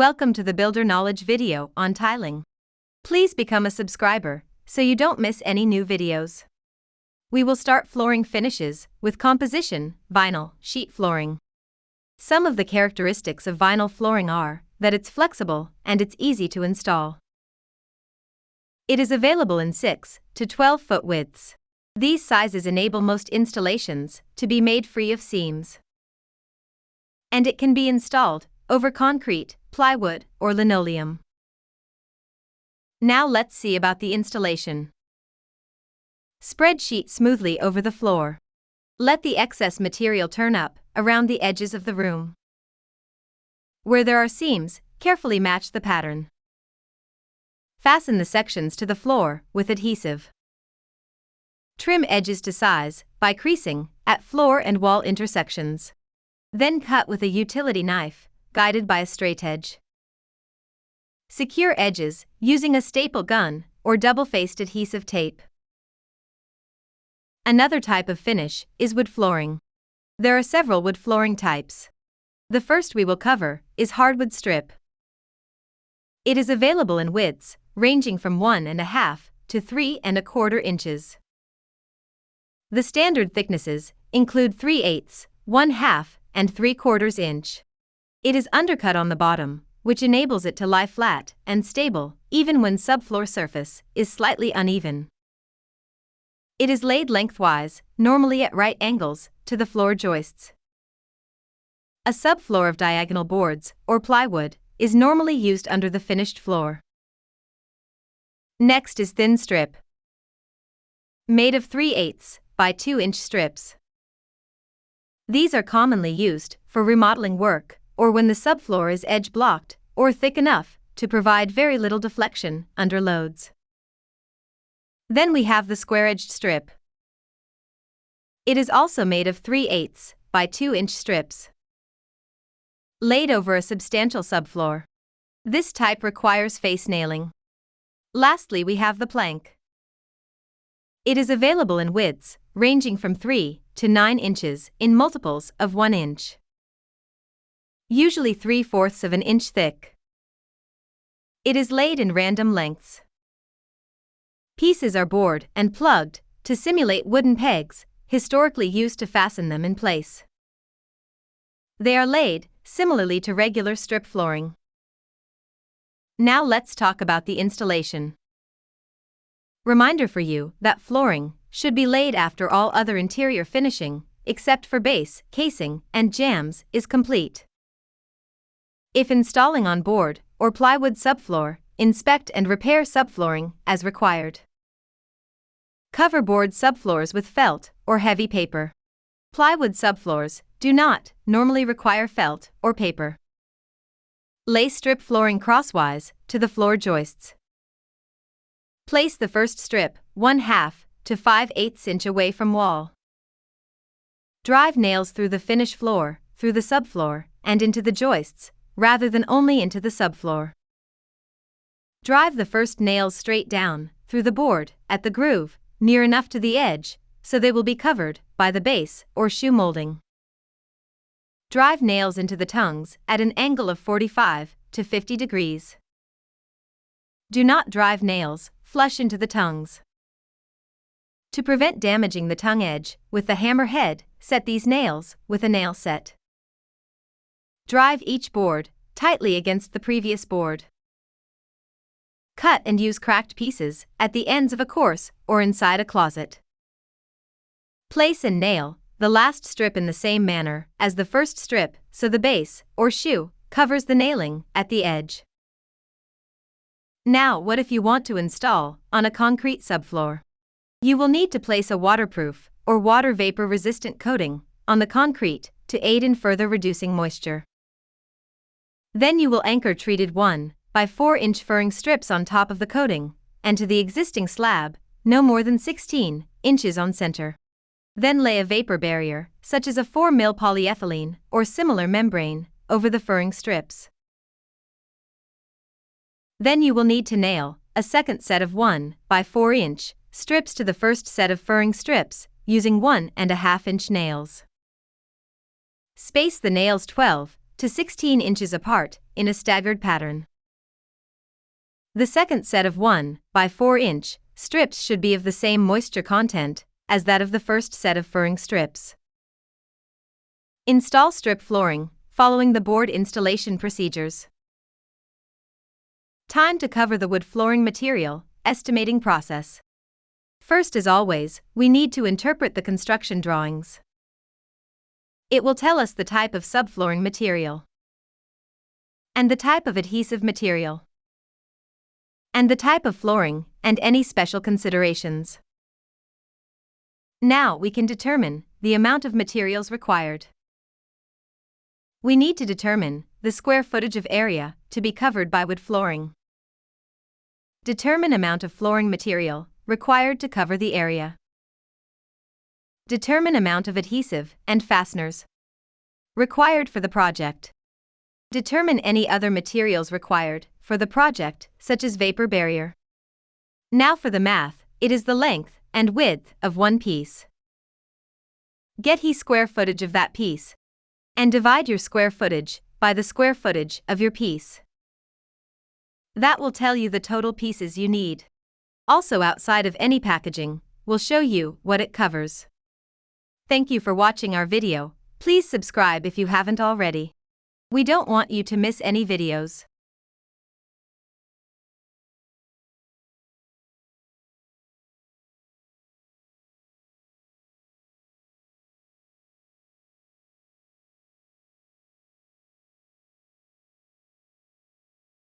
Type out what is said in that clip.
Welcome to the Builder Knowledge video on tiling. Please become a subscriber so you don't miss any new videos. We will start flooring finishes with composition, vinyl, sheet flooring. Some of the characteristics of vinyl flooring are that it's flexible and it's easy to install. It is available in 6 to 12 foot widths. These sizes enable most installations to be made free of seams. And it can be installed over concrete, plywood, or linoleum. Now let's see about the installation. Spread sheet smoothly over the floor. Let the excess material turn up around the edges of the room. Where there are seams, carefully match the pattern. Fasten the sections to the floor with adhesive. Trim edges to size by creasing at floor and wall intersections. Then cut with a utility knife, guided by a straight edge. Secure edges using a staple gun or double-faced adhesive tape. Another type of finish is wood flooring. There are several wood flooring types. The first we will cover is hardwood strip. It is available in widths ranging from 1.5 to 3.25 inches. The standard thicknesses include 3/8, 1/2, and 3/4 inch. It is undercut on the bottom, which enables it to lie flat and stable even when subfloor surface is slightly uneven. It is laid lengthwise, normally at right angles to the floor joists. A subfloor of diagonal boards or plywood is normally used under the finished floor. Next is thin strip. Made of 3/8 by 2-inch strips. These are commonly used for remodeling work or when the subfloor is edge blocked or thick enough to provide very little deflection under loads. Then we have the square-edged strip. It is also made of 3/8 by 2-inch strips. Laid over a substantial subfloor. This type requires face nailing. Lastly, we have the plank. It is available in widths ranging from 3 to 9 inches in multiples of 1 inch. Usually 3/4 of an inch thick. It is laid in random lengths. Pieces are bored and plugged to simulate wooden pegs, historically used to fasten them in place. They are laid similarly to regular strip flooring. Now let's talk about the installation. Reminder for you that flooring should be laid after all other interior finishing, except for base, casing, and jambs, is complete. If installing on board or plywood subfloor, inspect and repair subflooring as required. Cover board subfloors with felt or heavy paper. Plywood subfloors do not normally require felt or paper. Lay strip flooring crosswise to the floor joists. Place the first strip 1/2 to 5/8 inch away from wall. Drive nails through the finish floor, through the subfloor, and into the joists, rather than only into the subfloor. Drive the first nails straight down through the board at the groove, near enough to the edge, so they will be covered by the base or shoe molding. Drive nails into the tongues at an angle of 45 to 50 degrees. Do not drive nails flush into the tongues. To prevent damaging the tongue edge with the hammer head, set these nails with a nail set. Drive each board tightly against the previous board. Cut and use cracked pieces at the ends of a course or inside a closet. Place and nail the last strip in the same manner as the first strip so the base or shoe covers the nailing at the edge. Now, what if you want to install on a concrete subfloor? You will need to place a waterproof or water vapor resistant coating on the concrete to aid in further reducing moisture. Then you will anchor treated 1 by 4-inch furring strips on top of the coating and to the existing slab, no more than 16 inches on center. Then lay a vapor barrier, such as a 4mm polyethylene or similar membrane, over the furring strips. Then you will need to nail a second set of 1 by 4-inch strips to the first set of furring strips using 1.5-inch nails. Space the nails 12 to 16 inches apart in a staggered pattern. The second set of 1 by 4 inch strips should be of the same moisture content as that of the first set of furring strips. Install strip flooring, following the board installation procedures. Time to cover the wood flooring material, estimating process. First, as always, we need to interpret the construction drawings. It will tell us the type of subflooring material, and the type of adhesive material, and the type of flooring, and any special considerations. Now we can determine the amount of materials required. We need to determine the square footage of area to be covered by wood flooring. Determine amount of flooring material required to cover the area. Determine amount of adhesive and fasteners required for the project. Determine any other materials required for the project, such as vapor barrier. Now for the math, it is the length and width of one piece. Get the square footage of that piece, and divide your square footage by the square footage of your piece. That will tell you the total pieces you need. Also, outside of any packaging, will show you what it covers. Thank you for watching our video. Please subscribe if you haven't already. We don't want you to miss any videos.